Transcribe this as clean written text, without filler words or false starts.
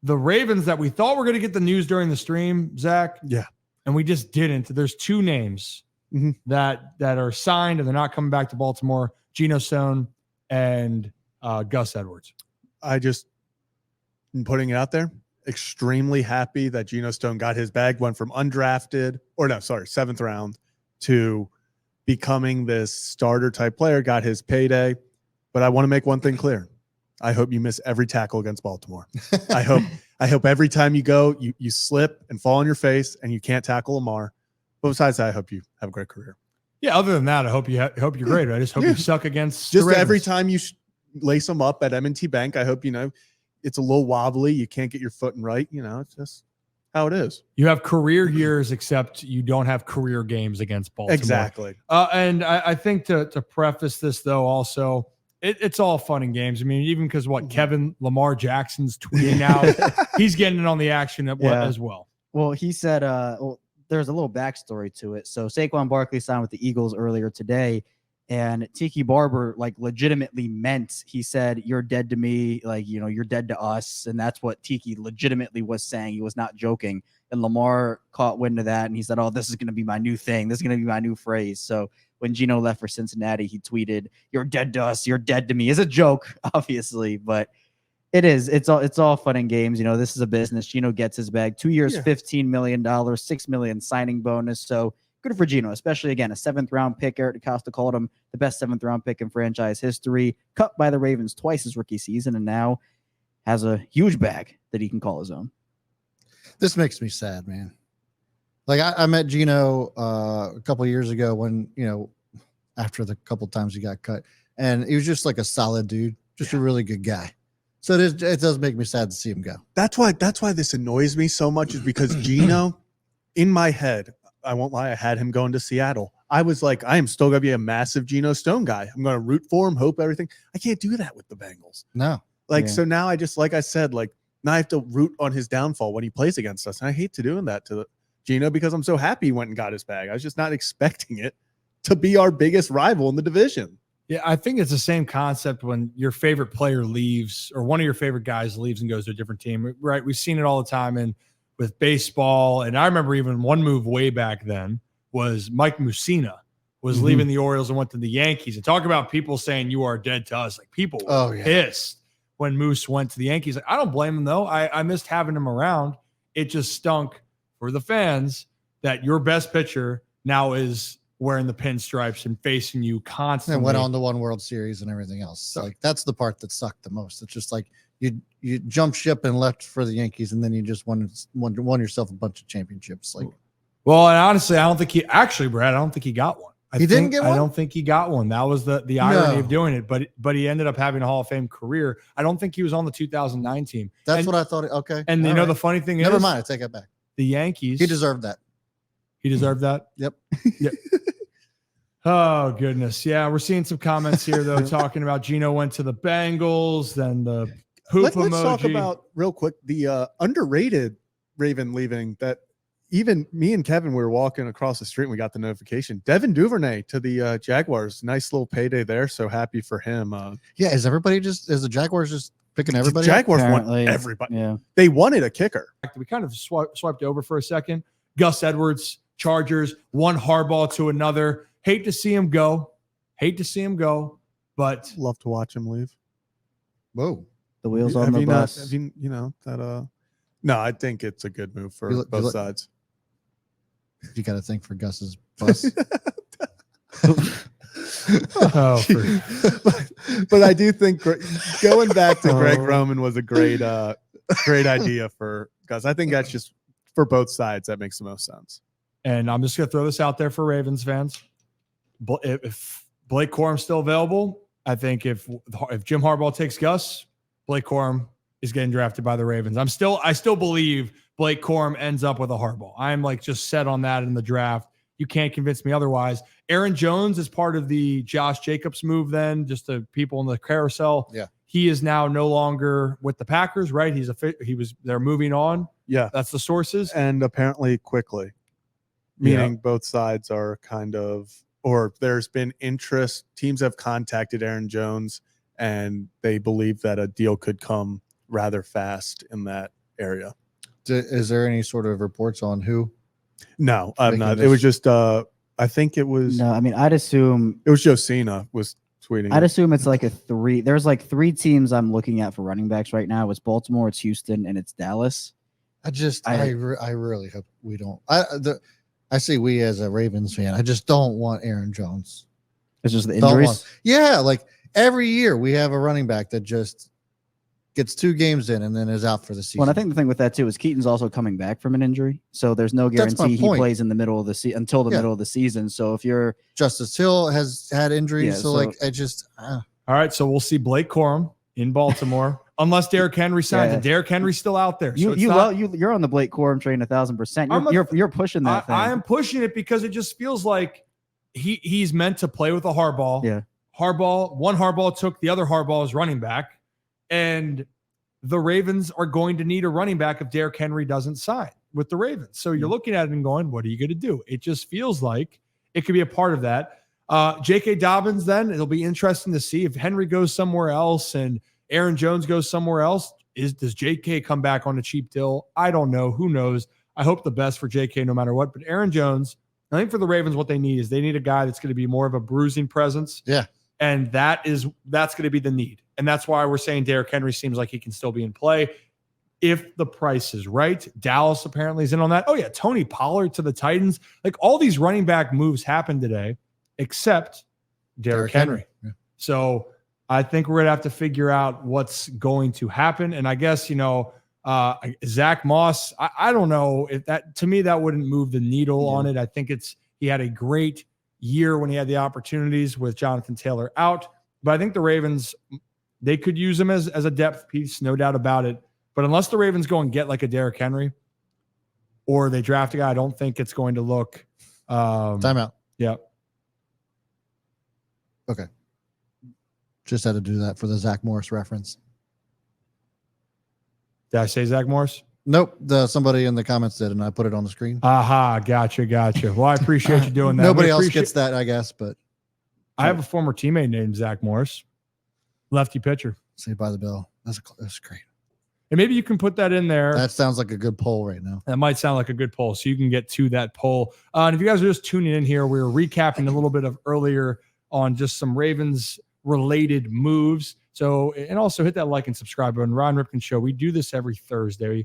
the Ravens that we thought were going to get the news during the stream, Zach. Yeah. And we just didn't. There's two names that are signed and they're not coming back to Baltimore: Geno Stone and Gus Edwards. I just am putting it out there. Extremely happy that Geno Stone got his bag, went from undrafted, or no, sorry, 7th round to becoming this starter type player, got his payday. But I want to make one thing clear. I hope you miss every tackle against Baltimore. I hope every time you go, you slip and fall on your face and you can't tackle Lamar. But besides that, I hope you have a great career. Yeah, other than that, I hope you're great. I just hope you suck against just every time you lace them up at M&T Bank. I hope it's a little wobbly. You can't get your footing right. It's just how it is. You have career years, except you don't have career games against Baltimore. Exactly. And I think to preface this, though, also, it's all fun and games. I mean, even because Kevin Lamar Jackson's tweeting out, he's getting in on the action as well. Well, he said, there's a little backstory to it. So Saquon Barkley signed with the Eagles earlier today, and Tiki Barber legitimately meant, he said, "You're dead to me, you're dead to us," and that's what Tiki legitimately was saying. He was not joking. And Lamar caught wind of that, and he said, "Oh, this is going to be my new thing. This is going to be my new phrase." So when Geno left for Cincinnati, he tweeted, "You're dead to us. You're dead to me." It's a joke, obviously, but it is. It's all fun and games. This is a business. Geno gets his bag. 2 years, $15 million, $6 million signing bonus. So good for Geno, especially, again, a 7th round pick. Eric DeCosta called him the best 7th round pick in franchise history. Cut by the Ravens twice his rookie season, and now has a huge bag that he can call his own. This makes me sad, man. I met Geno a couple of years ago when, after the couple times he got cut, and he was just like a solid dude, just a really good guy. So it does make me sad to see him go. That's why this annoys me so much, is because Geno, in my head, I won't lie, I had him going to Seattle. I was like, I am still going to be a massive Geno Stone guy. I'm going to root for him, hope everything. I can't do that with the Bengals. No. So now I just, like I said, now I have to root on his downfall when he plays against us. And I hate doing that to Geno because I'm so happy he went and got his bag. I was just not expecting it to be our biggest rival in the division. Yeah, I think it's the same concept when your favorite player leaves or one of your favorite guys leaves and goes to a different team, right? We've seen it all the time with baseball. And I remember even one move way back then was Mike Mussina was leaving the Orioles and went to the Yankees. And talk about people saying you are dead to us. People were pissed when Moose went to the Yankees. I don't blame him, though. I missed having him around. It just stunk for the fans that your best pitcher now is wearing the pinstripes and facing you constantly. And went on to one World Series and everything else. So, that's the part that sucked the most. It's just you jumped ship and left for the Yankees, and then you just won yourself a bunch of championships. Well, and honestly, I don't think Brad, I don't think he got one. Didn't get one? I don't think he got one. That was the irony of doing it. But he ended up having a Hall of Fame career. I don't think he was on the 2009 team. What I thought. Okay. And the funny thing is, never mind. I take it back. The Yankees. He deserved that. He deserved that. Yep. Yep. Oh, goodness. Yeah, we're seeing some comments here, though, talking about Geno went to the Bengals, then the poop emoji. Let's talk about, real quick, the underrated Raven leaving that even me and Kevin, we were walking across the street and we got the notification. Devin Duvernay to the Jaguars. Nice little payday there. So happy for him. Is the Jaguars just picking everybody? The Jaguars want everybody. Yeah. They wanted a kicker. We kind of swiped over for a second. Gus Edwards, Chargers, one Harbaugh to another. Hate to see him go, but love to watch him leave. Whoa. The wheels on the bus. No, I think it's a good move for both sides. You got to think for Gus's bus. But I do think going back to Greg Roman was a great idea for Gus. I think that's just for both sides. That makes the most sense. And I'm just going to throw this out there for Ravens fans. If Blake Corum's still available, I think if Jim Harbaugh takes Gus, Blake Corum is getting drafted by the Ravens. I still believe Blake Corum ends up with a Harbaugh. I'm just set on that in the draft. You can't convince me otherwise. Aaron Jones is part of the Josh Jacobs move then, just the people in the carousel. Yeah. He is now no longer with the Packers, right? They're moving on. Yeah. That's the sources. And apparently quickly, meaning both sides are or there's been interest. Teams have contacted Aaron Jones and they believe that a deal could come rather fast in that area. Is there any sort of reports on who? No, I'm Making not. It this- was just I think it was No, I mean, I'd assume Josina was tweeting. I'd it. assume it's like a 3. There's like 3 teams I'm looking at for running backs right now. It's Baltimore, it's Houston, and it's Dallas. I really hope we don't. I see we as a Ravens fan. I just don't want Aaron Jones. It's just the Don't injuries. want- Yeah, like every year we have a running back that just gets 2 games in and then is out for the season. Well, and I think the thing with that too is Keaton's also coming back from an injury, so there's no That's my guarantee he point. plays in the middle of the season until the Yeah. middle of the season. So if you're Justice Hill has had injuries, Yeah, so like I just All right, so we'll see Blake Corum in Baltimore, unless Derrick Henry signs. Yeah. And Derrick Henry's still out there. So you're on the Blake Corum train 1,000%. You're pushing that thing. I am pushing it because it just feels like he's meant to play with a Harbaugh. Yeah. One Harbaugh took the other Harbaugh's running back, and the Ravens are going to need a running back if Derrick Henry doesn't sign with the Ravens. So you're looking at it and going, what are you going to do? It just feels like it could be a part of that. J.K. Dobbins, then it'll be interesting to see if Henry goes somewhere else and Aaron Jones goes somewhere else. Does J.K. come back on a cheap deal? I don't know. Who knows? I hope the best for J.K. no matter what. But Aaron Jones, I think for the Ravens, what they need is they need a guy that's going to be more of a bruising presence. Yeah. And that's going to be the need. And that's why we're saying Derrick Henry seems like he can still be in play if the price is right. Dallas apparently is in on that. Oh, yeah. Tony Pollard to the Titans. Like all these running back moves happened today, except Derrick Henry. Yeah. So I think we're going to have to figure out what's going to happen. And I guess, Zach Moss, I don't know if that, to me, that wouldn't move the needle on it. I think he had a great year when he had the opportunities with Jonathan Taylor out. But I think the Ravens, they could use him as a depth piece, no doubt about it. But unless the Ravens go and get like a Derrick Henry or they draft a guy, I don't think it's going to look. timeout. Yeah. Okay. Just had to do that for the Zach Morris reference. Did I say Zach Morris? Nope. Somebody in the comments did, and I put it on the screen. Aha. Gotcha. Well, I appreciate you doing that. Nobody else gets that, I guess, but I have a former teammate named Zach Morris, lefty pitcher. Saved by the Bell. That's great. And maybe you can put that in there. That sounds like a good poll right now. That might sound like a good poll. So you can get to that poll. And if you guys are just tuning in here, we were recapping a little bit of earlier on just some Ravens related moves. So, and also hit that like and subscribe button. Ryan Ripken Show. We do this every Thursday.